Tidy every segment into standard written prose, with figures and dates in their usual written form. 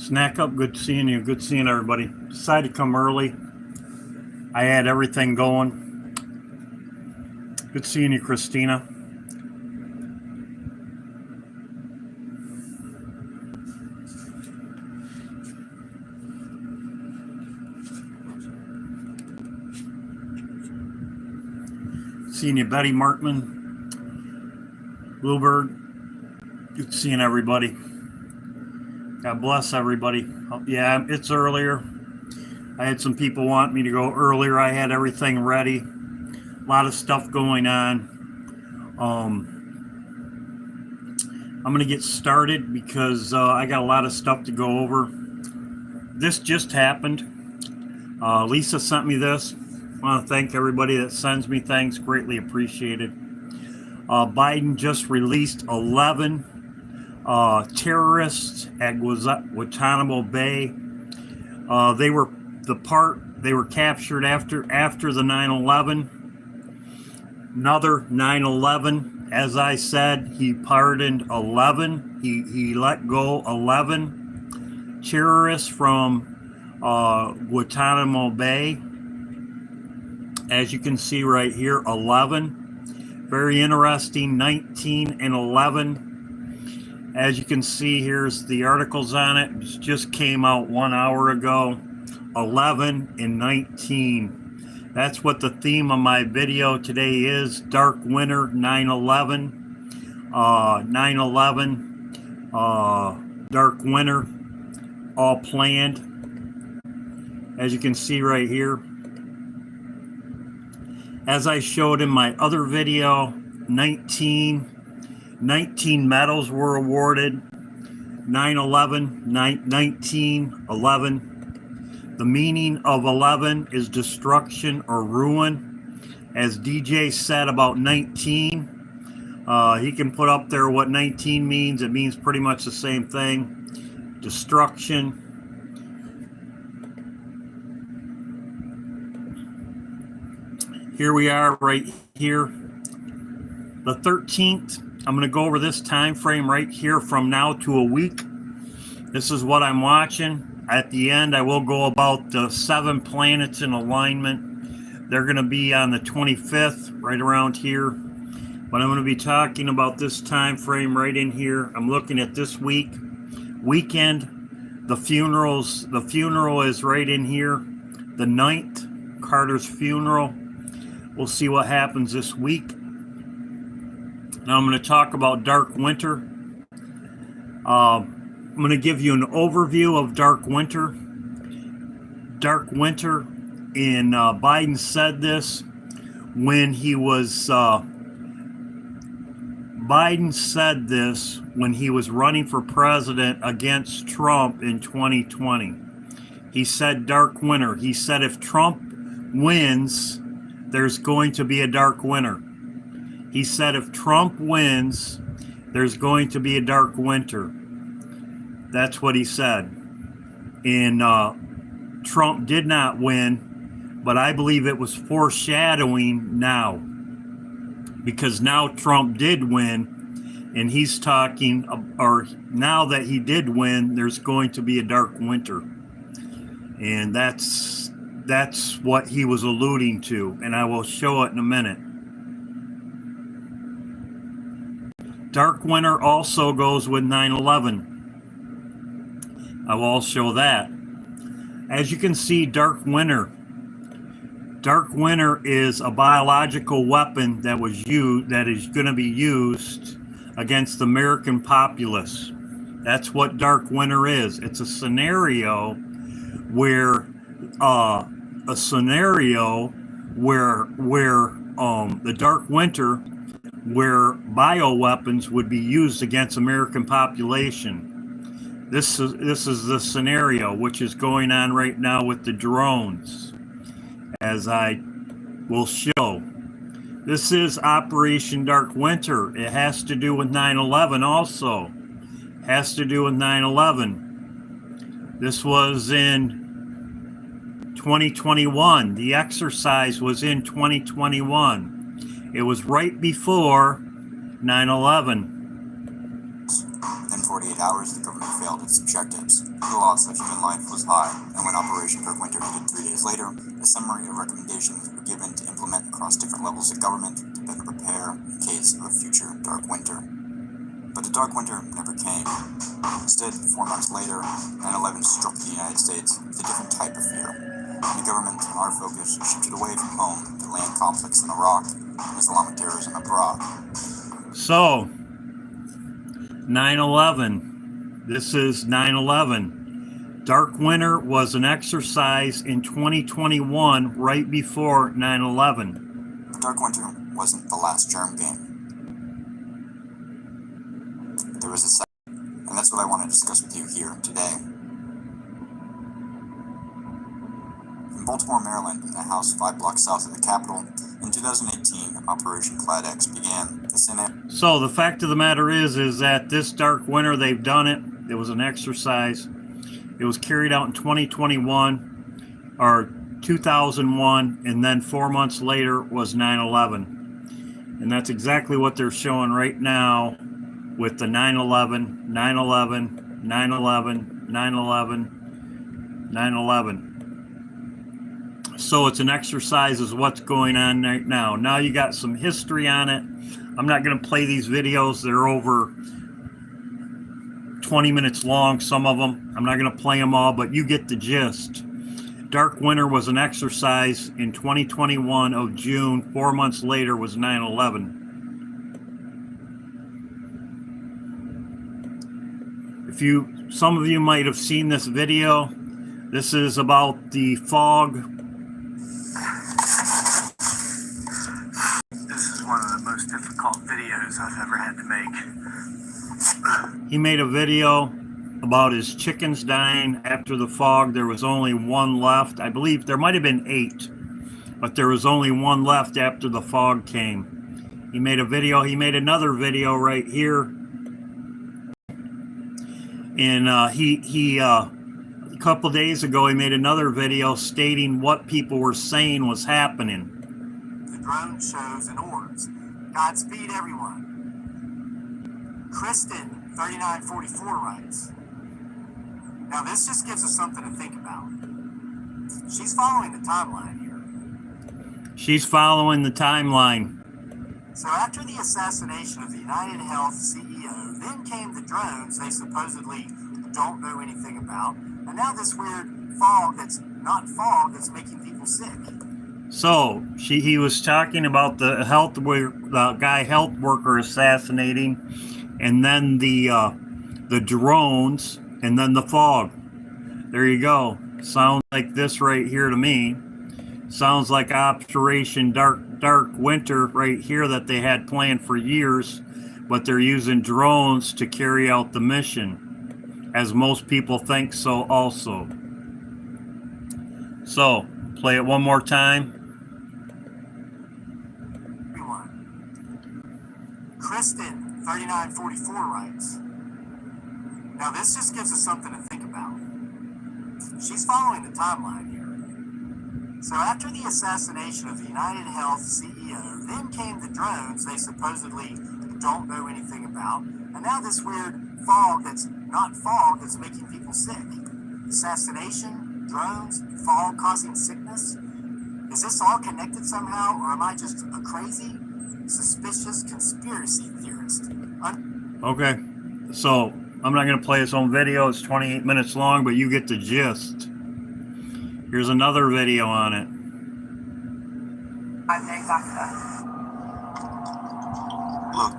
Snack up. Good seeing you. Good seeing everybody. Decided to come early. I had everything going. Good seeing you, Christina. Seeing you, Betty Markman. Bluebird. Good seeing everybody. God bless everybody. Yeah, it's earlier. I had some people want me to go earlier. I had everything ready. A lot of stuff going on. I'm going to get started because I got a lot of stuff to go over. This just happened. Lisa sent me this. I want to thank everybody that sends me things. Greatly appreciated. Biden just released 11 terrorists at Guantanamo Bay. They were captured after the 9/11. Another 9/11, as I said, he pardoned 11. He let go 11 terrorists from Guantanamo Bay. As you can see right here, 11. Very interesting, 19 and 11. As you can see, here's the articles on it. It just came out 1 hour ago. 11 and 19. That's what the theme of my video today is. Dark Winter, 9/11. 9/11. Dark Winter. All planned. As you can see right here. As I showed in my other video, 19 medals were awarded. 9/11, 19, 11. The meaning of 11 is destruction or ruin. As DJ said about 19, he can put up there what 19 means. It means pretty much the same thing. Destruction. Here we are right here. The 13th. I'm going to go over this time frame right here from now to a week. This is what I'm watching. At the end, I will go about the 7 planets in alignment. They're going to be on the 25th, right around here. But I'm going to be talking about this time frame right in here. I'm looking at this weekend. The funeral is right in here. The 9th, Carter's funeral. We'll see what happens this week. Now I'm going to talk about Dark Winter. I'm going to give you an overview of Dark Winter. Dark Winter, and Biden said this when he was running for president against Trump in 2020. He said dark winter. He said if Trump wins, there's going to be a dark winter. He said if Trump wins, there's going to be a dark winter. That's what he said. And Trump did not win, but I believe it was foreshadowing now. Because now Trump did win, and he's talking, or now that he did win, there's going to be a dark winter. And that's what he was alluding to, and I will show it in a minute. Dark winter also goes with 9/11. I will show that. As you can see, dark winter is a biological weapon that is going to be used against the American populace. That's what dark winter is. It's a scenario where the dark winter, where bioweapons would be used against American population. This is the scenario which is going on right now with the drones, as I will show. This is Operation Dark Winter. It has to do with 9/11 also. Has to do with 9/11. This was in 2021. The exercise was in 2021. It was right before 9/11. And 48 hours, the government failed its objectives. The loss of human life was high, and when Operation Dark Winter ended 3 days later, a summary of recommendations were given to implement across different levels of government to better prepare in case of a future Dark Winter. But the Dark Winter never came. Instead, 4 months later, 9/11 struck the United States with a different type of fear. And the government, our focus, shifted away from home to land conflicts in Iraq and Islamic terrorism abroad. So, 9/11. This is 9/11. Dark Winter was an exercise in 2021, right before 9/11. The Dark Winter wasn't the last germ game. There was a second, and that's what I want to discuss with you here today. In Baltimore, Maryland, in a house 5 blocks south of the Capitol, in 2018, Operation Clad X began. The Senate. So the fact of the matter is that this Dark Winter, they've done it. It was an exercise. It was carried out in 2021 or 2001, and then 4 months later was 9/11. And that's exactly what they're showing right now with the 9/11, 9/11, 9/11, 9/11, 9/11. So it's an exercise is what's going on right now. Now you got some history on it. I'm not going to play these videos. They're over 20 minutes long, some of them. I'm not going to play them all, but you get the gist. Dark Winter was an exercise in 2021 of June. 4 months later was 9/11. Some of you might have seen this video. This is about the fog. This is one of the most difficult videos I've ever had to make. He made a video about his chickens dying after the fog. There was only one left. I believe there might have been 8, but there was only one left after the fog came. He made a video. He made another video right here. And a couple days ago, he made another video stating what people were saying was happening. The drone shows and orbs. Godspeed, everyone. Kristen, 3944, writes, now this just gives us something to think about. She's following the timeline here. She's following the timeline. So after the assassination of the United Health CEO, then came the drones they supposedly don't know anything about, and now this weird fog that's not fog that's making people sick. So he was talking about the health worker assassinating, and then the drones, and then the fog. There you go. Sounds like this right here to me. Sounds like Operation Dark Winter right here that they had planned for years, but they're using drones to carry out the mission, as most people think so also. So, play it one more time. Kristen, 3944, writes, now this just gives us something to think about. She's following the timeline here. So after the assassination of the United Health CEO, then came the drones they supposedly don't know anything about, and now this weird fog that's not fog that's making people sick. Assassination, drones, fog causing sickness. Is this all connected somehow, or am I just a crazy, suspicious conspiracy theorist? Okay, so I'm not going to play this on video. It's 28 minutes long, but you get the gist. Here's another video on it. Look,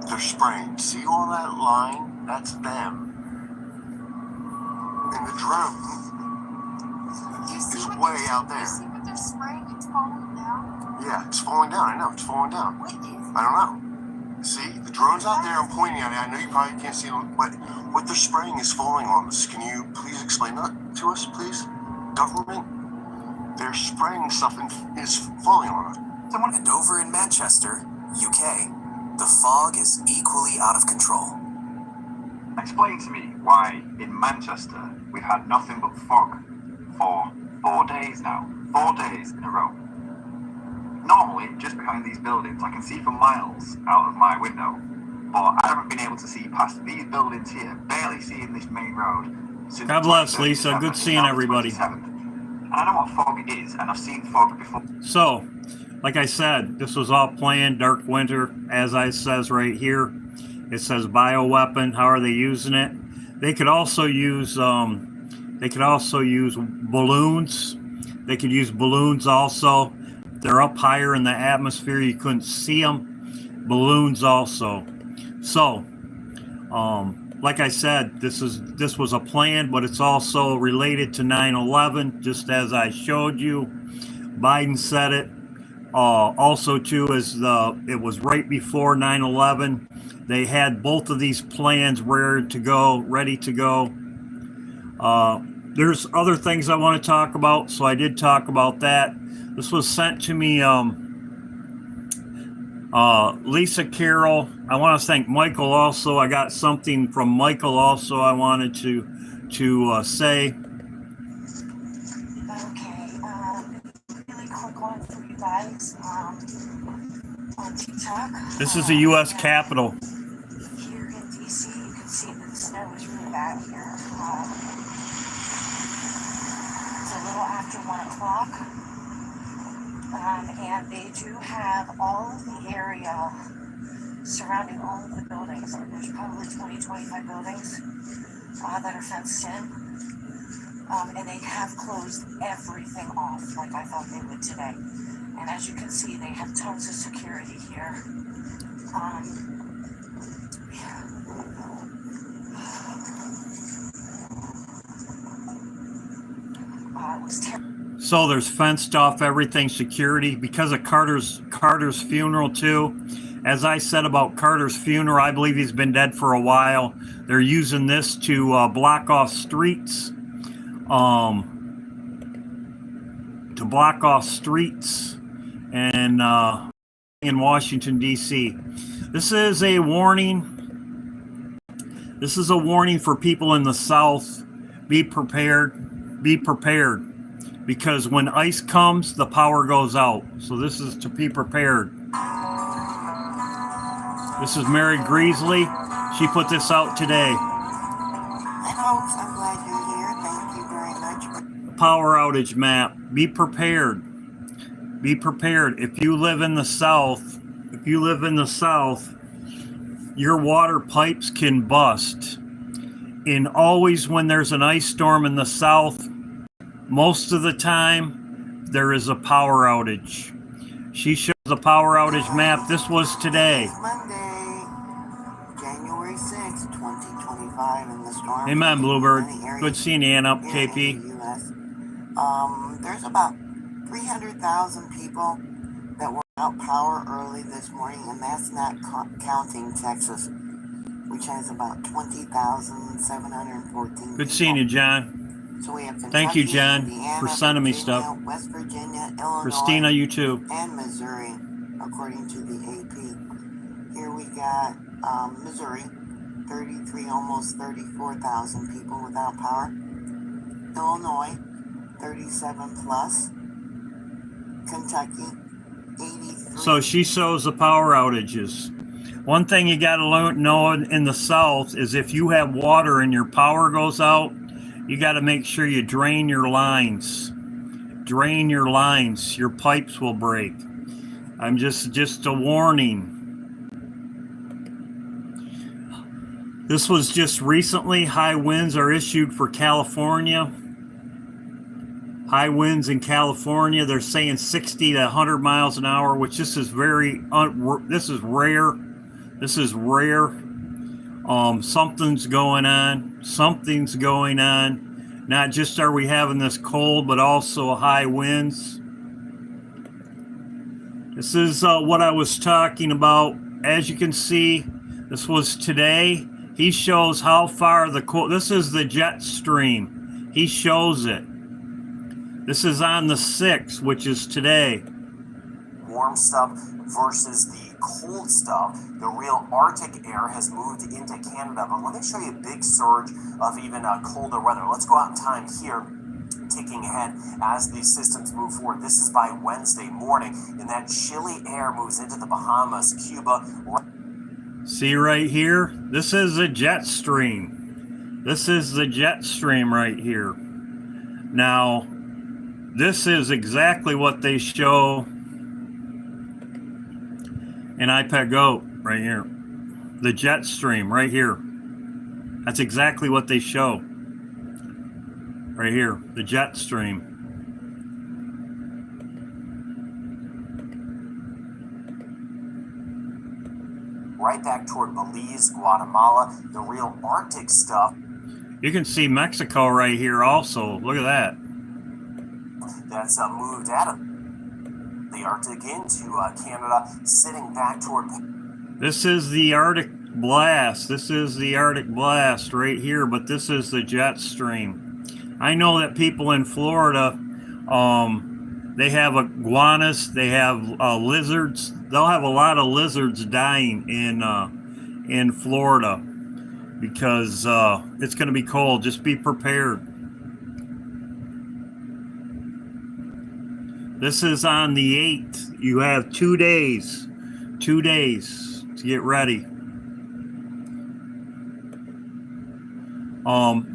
they're spraying. See all that line? That's them. And the drone is way out there. You see what they're spraying? It's falling down. Yeah, it's falling down. I know, it's falling down. What is it? I don't know. See, the drone's out there. I'm pointing at it. I know you probably can't see them, but what they're spraying is falling on us. Can you please explain that to us, please? Government, they're spraying stuff and it's falling on us. And over in Manchester, UK, the fog is equally out of control. Explain to me why in Manchester we've had nothing but fog for 4 days now. 4 days in a row. Normally, just behind these buildings, I can see for miles out of my window. but I haven't been able to see past these buildings here, barely seeing this main road. Since God bless, the 23rd of Lisa. Good December, seeing now the everybody. 27th. And I know what fog is, and I've seen fog before. So, like I said, this was all planned. Dark winter, as I says right here. It says bioweapon. How are they using it? They could also use balloons. They could use balloons also. They're up higher in the atmosphere. You couldn't see them. Balloons also. So, like I said, this was a plan, but it's also related to 9/11, just as I showed you. Biden said it. Also, too, it was right before 9/11. They had both of these plans ready to go. There's other things I want to talk about, so I did talk about that. This was sent to me, Lisa Carroll. I want to thank Michael also. I got something from Michael also I wanted to say. Okay, really quick one for you guys on TikTok. This is the U.S. Capitol. Here in DC, you can see that the snow is really bad here. It's a little after 1 o'clock. And they do have all of the area surrounding all of the buildings. There's probably 20-25 buildings that are fenced in. And they have closed everything off like I thought they would today. And as you can see, they have tons of security here. It was terrible. So there's fenced off everything, security, because of Carter's funeral too. As I said about Carter's funeral, I believe he's been dead for a while. They're using this to block off streets, and in Washington D.C. This is a warning. This is a warning for people in the South. Be prepared. Be prepared. Because when ice comes, the power goes out. So this is to be prepared. This is Mary Greasley. She put this out today. Hi folks, I'm glad you're here. Thank you very much. Power outage map. Be prepared. Be prepared. If you live in the South, your water pipes can bust. And always when there's an ice storm in the South, most of the time, there is a power outage. She shows the power outage map. This was today. Monday, January 6, 2025, and the storm. Amen, Bluebird. Good seeing you, Anna, KP. There's about 300,000 people that were without power early this morning, and that's not counting Texas, which has about 20,714. Good seeing you, John. So we have Kentucky, Thank you, John, Indiana, for sending me Virginia, stuff. West Virginia, Illinois, Christina, you too. and Missouri, according to the AP. Here we got Missouri, 33, almost 34,000 people without power. Illinois, 37 plus. Kentucky, 83. So she shows the power outages. One thing you got to know in the South is if you have water and your power goes out, you got to make sure you drain your lines. Drain your lines. Your pipes will break. I'm just a warning. This was just recently. High winds are issued for California. High winds in California. They're saying 60 to 100 miles an hour, which this is this is rare. This is rare. Something's going on. Something's going on. Not just are we having this cold, but also high winds. This is what I was talking about. As you can see, this was today. He shows how far the cold. This is the jet stream. He shows it. This is on the 6th, which is today. Warm stuff versus the cold stuff. The real Arctic air has moved into Canada, but let me show you a big surge of even colder weather. Let's go out in time here, ticking ahead as these systems move forward. This is by Wednesday morning, and that chilly air moves into the Bahamas, Cuba. See right here? This is a jet stream. This is the jet stream right here. Now, this is exactly what they show in IPEG-O right here. The jet stream right here. That's exactly what they show. Right here, the jet stream. Right back toward Belize, Guatemala, the real Arctic stuff. You can see Mexico right here also. Look at that. That's moved out of the Arctic into Canada, sitting back toward... This is the Arctic blast. This is the Arctic blast right here, but this is the jet stream. I know that people in Florida, they have iguanas, they have lizards. They'll have a lot of lizards dying in Florida because it's going to be cold. Just be prepared. This is on the 8th. You have 2 days. 2 days to get ready.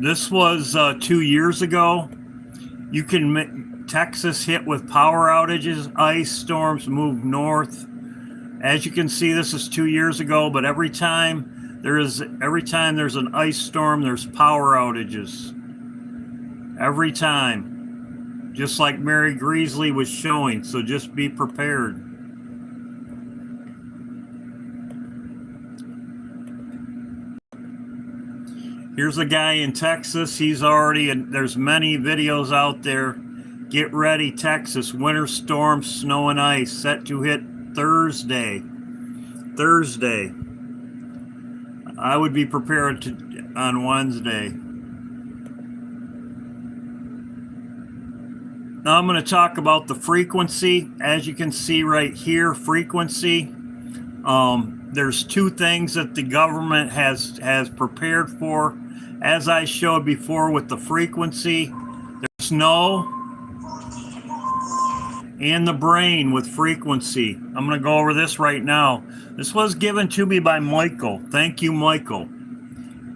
This was 2 years ago. You can Texas hit with power outages, ice storms move north. As you can see, this is 2 years ago, but every time there's an ice storm, there's power outages. Every time. Just like Mary Greasley was showing, so just be prepared. Here's a guy in Texas. He's already, there's many videos out there. Get ready, Texas. Winter storm, snow and ice set to hit Thursday. Thursday. I would be prepared on Wednesday. Now I'm going to talk about the frequency. As you can see right here, frequency. There's 2 things that the government has prepared for. As I showed before with the frequency, there's snow and the brain with frequency. I'm going to go over this right now. This was given to me by Michael. Thank you, Michael.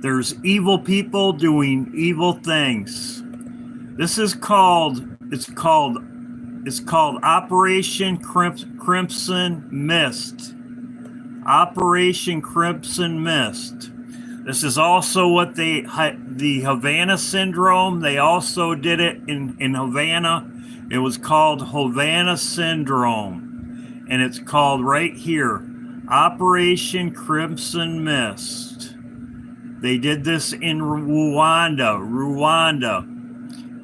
There's evil people doing evil things. This is called, it's called Operation Crimson Mist. Operation Crimson Mist. This is also what the Havana Syndrome, they also did it in Havana. It was called Havana Syndrome. And it's called right here, Operation Crimson Mist. They did this in Rwanda.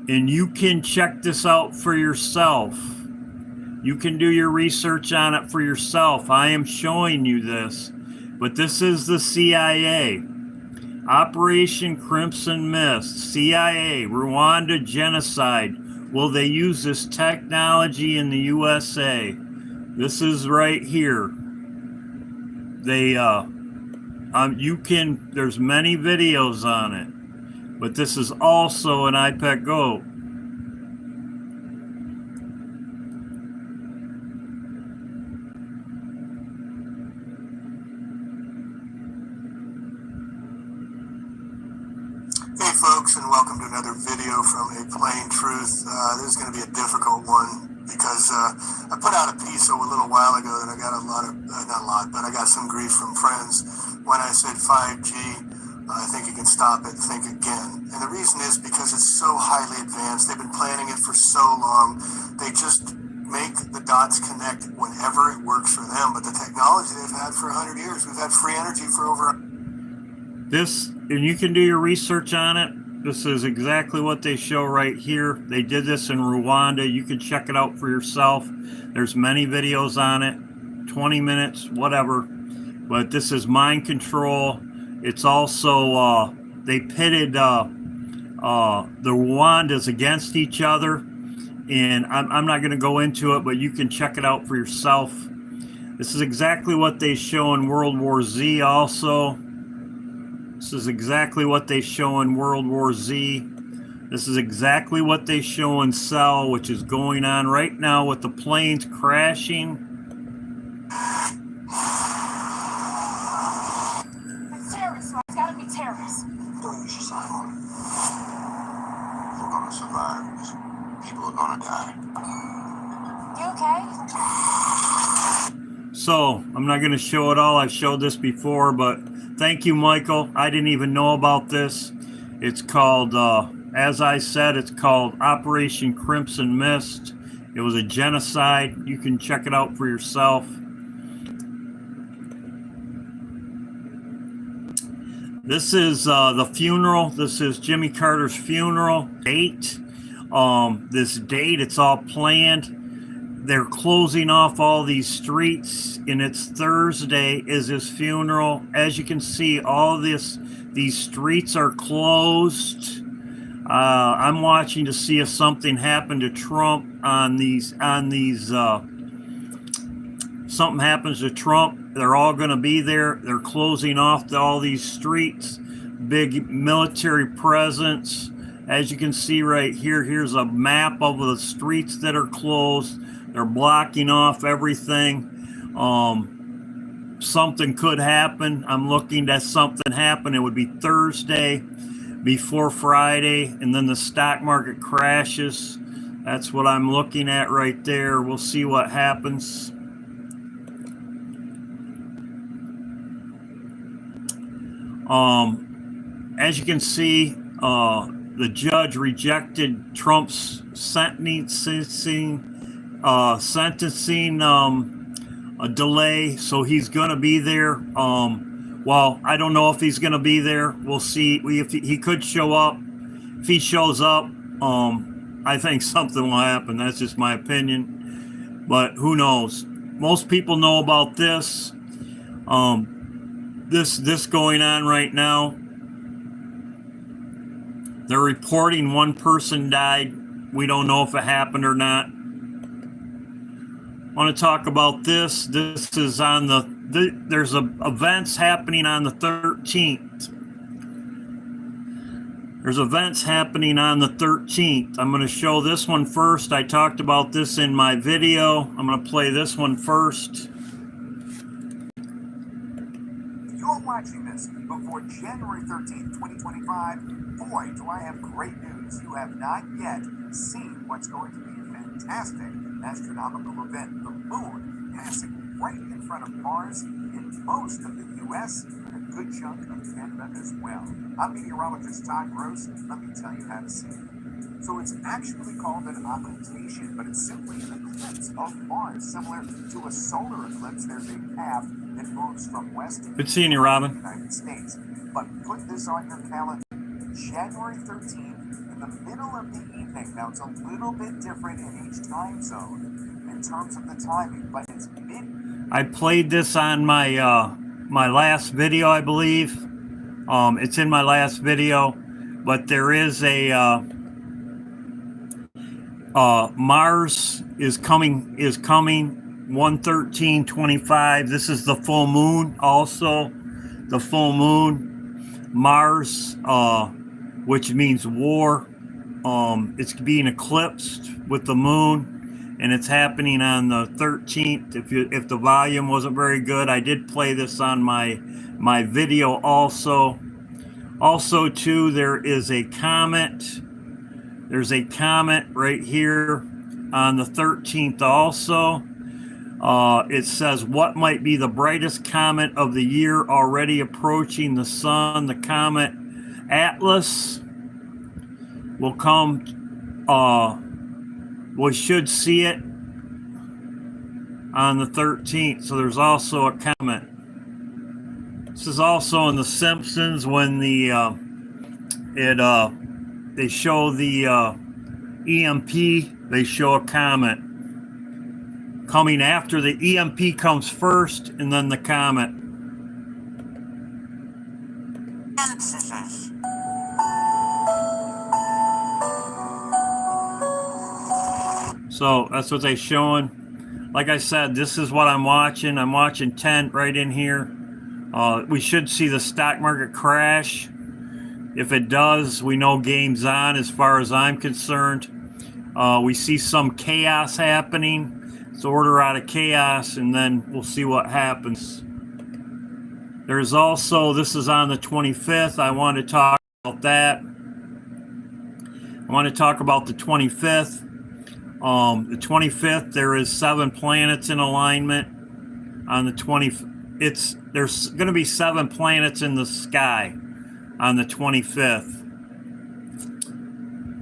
And you can check this out for yourself. You can do your research on it for yourself. I am showing you this. But this is the CIA. Operation Crimson Mist. CIA. Rwanda genocide. Will they use this technology in the USA? This is right here. They, there's many videos on it. But this is also an IPEG-O. Hey folks, and welcome to another video from A Plain Truth. This is going to be a difficult one because I put out a piece a little while ago that I got I got some grief from friends when I said 5G. I think you can stop it, think again. And the reason is because it's so highly advanced. They've been planning it for so long. They just make the dots connect whenever it works for them. But the technology they've had for 100 years, we've had free energy for over... This, and you can do your research on it. This is exactly what they show right here. They did this in Rwanda. You can check it out for yourself. There's many videos on it, 20 minutes, whatever. But this is mind control. It's also, they pitted the Rwandas against each other. And I'm not going to go into it, but you can check it out for yourself. This is exactly what they show in World War Z also. This is exactly what they show in World War Z. This is exactly what they show in Cell, which is going on right now with the planes crashing. nervous. Don't use your silent. We're gonna survive. People are gonna die. You okay? So I'm not going to show it all. I've showed this before, but thank you, Michael. I didn't even know about this. It's called, as I said, it's called Operation Crimson Mist. It was a genocide. You can check it out for yourself. This is the funeral. This is Jimmy Carter's funeral date. This date, it's all planned. They're closing off all these streets, and it's Thursday is his funeral. As you can see, all these streets are closed. I'm watching to see if something happened to Trump on these. Something happens to Trump, they're all going to be there. They're closing off all these streets. Big military presence. As you can see right here, here's a map of the streets that are closed. They're blocking off everything. Something could happen. I'm looking at something happen. It would be Thursday before Friday, and then the stock market crashes. That's what I'm looking at right there. We'll see what happens. As you can see, the judge rejected Trump's sentencing a delay, so he's going to be there. Well, I don't know if he's going to be there. We'll see. If he could show up. If he shows up, I think something will happen. That's just my opinion, but who knows? Most people know about this. This going on right now. They're reporting one person died. We don't know if it happened or not. I want to talk about this. This is on there's events happening on the 13th. There's events happening on the 13th. I'm going to show this one first. I talked about this in my video. I'm going to play this one first. You're watching this before January 13th, 2025. Boy, do I have great news. You have not yet seen what's going to be a fantastic astronomical event. The moon passing right in front of Mars in most of the U.S. and a good chunk of Canada as well. I'm meteorologist Todd Gross. Let me tell you how to see it. So it's actually called an occultation, but it's simply an eclipse of Mars, similar to a solar eclipse. There's a path that moves from west to Good seeing you, Robin. the United States. But put this on your calendar. January 13th, in the middle of the evening. Now, it's a little bit different in each time zone in terms of the timing, but it's mid. I played this on my my last video, I believe. It's in my last video, but there is a Mars is coming 113.25. This is the full moon. Also, the full moon. Mars, which means war. It's being eclipsed with the moon, and it's happening on the 13th. If the volume wasn't very good, I did play this on my video also. Also, too, there is a comet. There's a comet right here on the 13th also. It says, what might be the brightest comet of the year already approaching the sun? The comet Atlas will come. We should see it on the 13th. So there's also a comet. This is also in The Simpsons when they show the EMP. They show a comet coming after the EMP comes first, and then the comet. So that's what they're showing. Like I said, this is what I'm watching. I'm watching 10 right in here. We should see the stock market crash. If it does, we know game's on as far as I'm concerned. We see some chaos happening. It's order out of chaos, and then we'll see what happens. There's also, this is on the 25th. I want to talk about that. I want to talk about the 25th. The 25th, there is 7 planets in alignment. On the 20th, there's going to be 7 planets in the sky on the 25th.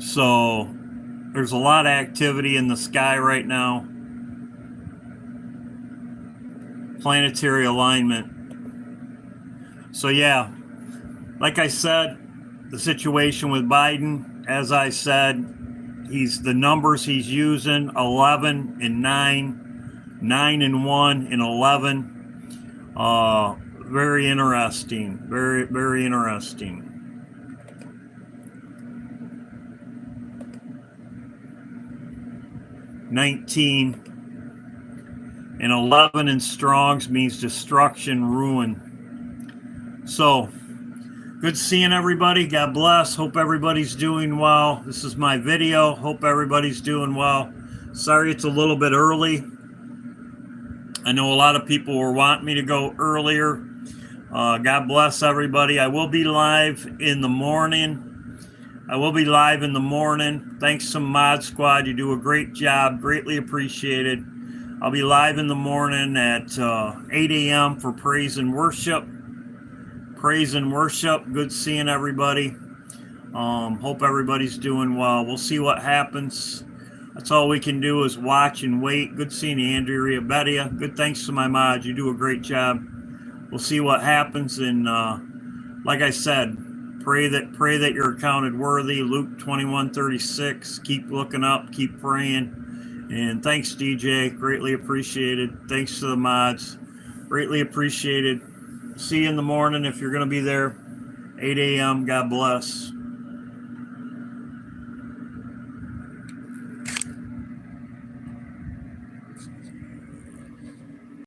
So there's a lot of activity in the sky right now. Planetary alignment. So yeah, like I said, the situation with Biden, as I said, the numbers he's using, 11 and 9, 9 and 1 and 11. Very interesting. Very, very interesting. $19 and 11 in Strong's means destruction, ruin. So, good seeing everybody. God bless. Hope everybody's doing well. This is my video. Hope everybody's doing well. Sorry it's a little bit early. I know a lot of people were wanting me to go earlier. God bless everybody. I will be live in the morning. Thanks to Mod Squad. You do a great job. Greatly appreciated. I'll be live in the morning at 8 a.m. for praise and worship. Good seeing everybody. Hope everybody's doing well. We'll see what happens. That's all we can do is watch and wait. Good seeing you, Andrea Bedia. Good thanks to my mods. You do a great job. We'll see what happens. And like I said, pray that you're accounted worthy. Luke 21:36. Keep looking up. Keep praying. And thanks, DJ. Greatly appreciated. Thanks to the mods. Greatly appreciated. See you in the morning if you're going to be there. 8 a.m. God bless.